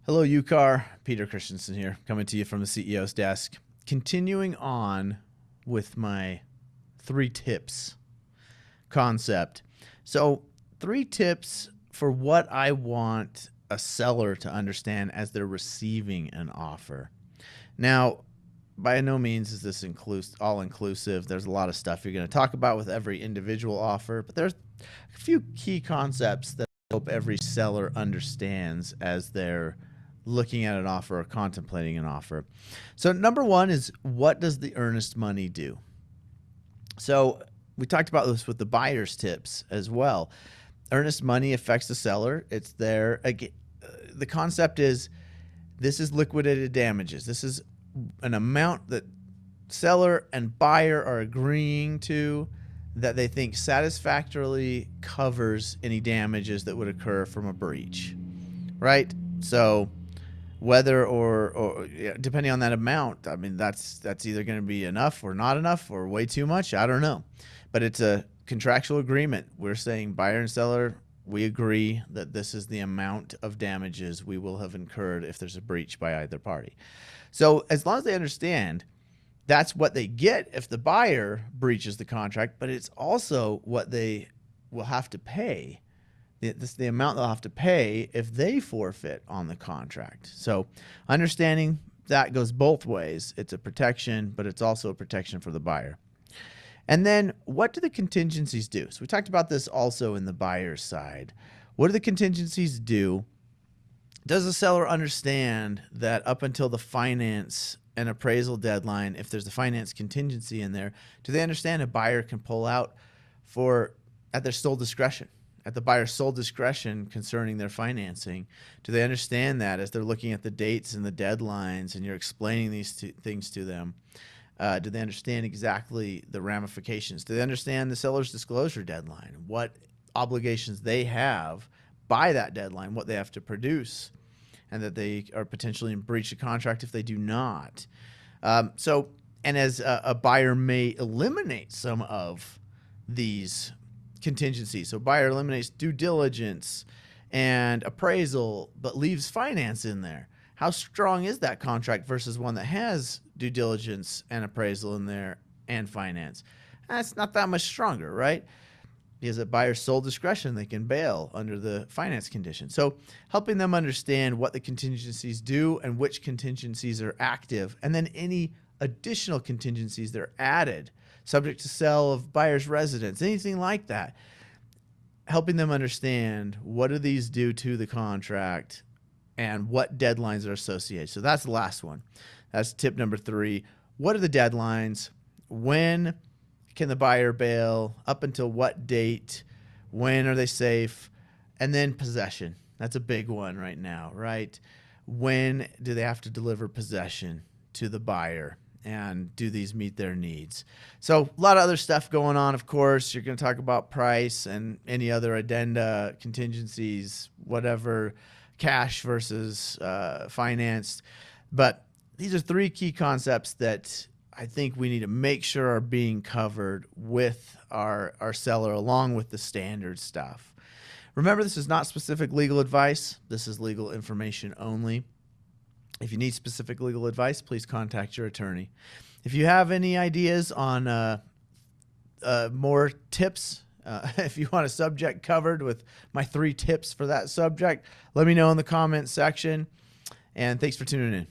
Hello, UCAR. Peter Christensen here, coming to you from the CEO's desk. Continuing on with my 3 tips concept. So 3 tips for what I want a seller to understand as they're receiving an offer. Now, by no means is this all-inclusive. There's a lot of stuff you're going to talk about with every individual offer, but there's a few key concepts that I hope every seller understands as they're looking at an offer or contemplating an offer. So number 1 is, what does the earnest money do? So we talked about this with the buyer's tips as well. Earnest money affects the seller. It's there. Again, the concept is, this is liquidated damages. This is an amount that seller and buyer are agreeing to that they think satisfactorily covers any damages that would occur from a breach, right? So whether or depending on that amount, I mean, that's either going to be enough or not enough or way too much. I don't know. But it's a contractual agreement. We're saying buyer and seller, we agree that this is the amount of damages we will have incurred if there's a breach by either party. So as long as they understand that's what they get if the buyer breaches the contract, but it's also what they will have to pay. This is the amount they'll have to pay if they forfeit on the contract. So understanding that goes both ways. It's a protection, but it's also a protection for the buyer. And then what do the contingencies do? So we talked about this also in the buyer's side. What do the contingencies do? Does the seller understand that up until the finance and appraisal deadline, if there's a finance contingency in there, do they understand a buyer can pull out at their sole discretion? At the buyer's sole discretion concerning their financing? Do they understand that as they're looking at the dates and the deadlines and you're explaining these things to them? Do they understand exactly the ramifications? Do they understand the seller's disclosure deadline, what obligations they have by that deadline, what they have to produce, and that they are potentially in breach of contract if they do not? And as a buyer may eliminate some of these contingencies. So buyer eliminates due diligence and appraisal, but leaves finance in there. How strong is that contract versus one that has due diligence and appraisal in there and finance? That's not that much stronger, right? Because at buyer's sole discretion, they can bail under the finance condition. So helping them understand what the contingencies do and which contingencies are active, and then any additional contingencies that are added, subject to sale of buyer's residence, anything like that. Helping them understand what do these do to the contract and what deadlines are associated. So that's the last one. That's tip number 3. What are the deadlines? When can the buyer bail? Up until what date? When are they safe? And then possession. That's a big one right now, right? When do they have to deliver possession to the buyer? And do these meet their needs? So a lot of other stuff going on, of course. You're going to talk about price and any other addenda, contingencies, whatever, cash versus financed. But these are 3 key concepts that I think we need to make sure are being covered with our seller along with the standard stuff. Remember, this is not specific legal advice. This is legal information only. If you need specific legal advice, please contact your attorney. If you have any ideas on more tips, if you want a subject covered with my 3 tips for that subject, let me know in the comments section. And thanks for tuning in.